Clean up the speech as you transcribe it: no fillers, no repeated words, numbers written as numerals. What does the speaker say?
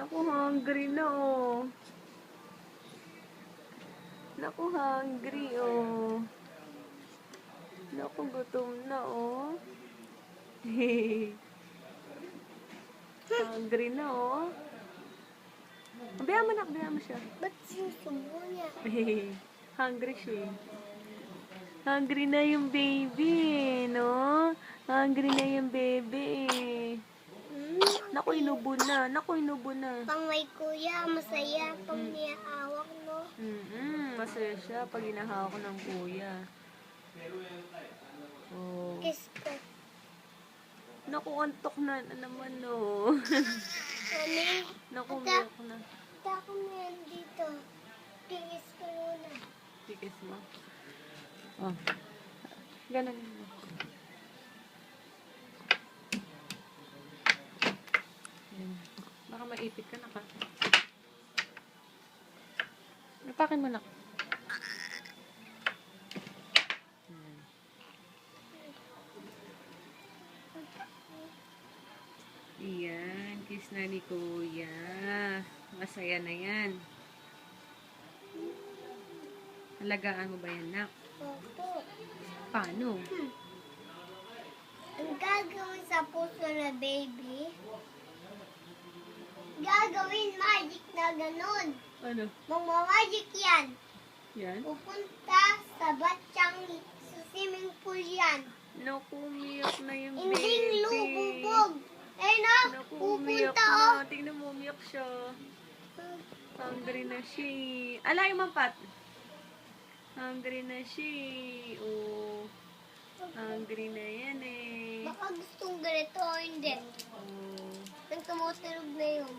Naku, hungry na oh. Naku, hungry oh. Naku, gutom na oh. Hungry na oh. Abayaan mo na, abayaan mo siya. Ba't sinusubo niya? Hungry siya. Hungry na yung baby, no? Hungry na yung baby. Naku, inubo na. Naku, inubo na. Pang may kuya, masaya. Pang niyaawak, no? Masaya siya pag inahawak ko ng kuya. Oh. Kiss ko. Naku, antok na naman, no? Mami, Naku, umiyak na. tako mo yan dito. Kiss ko muna. Tikis mo. Oh. Ganun mo. Ayan. Baka maipit ka na ka. Napakin mo na. Iyan, kiss na ni Kuya. Masaya na yan. Alagaan mo ba yan, nak? Opo. Paano? Ang gagawin sa puso na baby, gagawin magic na ganun. Ano? Magic yan. Yan? Pupunta sa batsyang sa swimming pool yan. Naku, umiyak na yung Hindi baby. lububog. Eh na, Naku, umiyak pupunta na. Tingnan mo, umiyak siya. Hungry na siya. Alay, Mampat. Hungry na siya. Oh. Hungry na yan eh. Baka gustong ganito o hindi. Oh. Nang tumutulog na yun.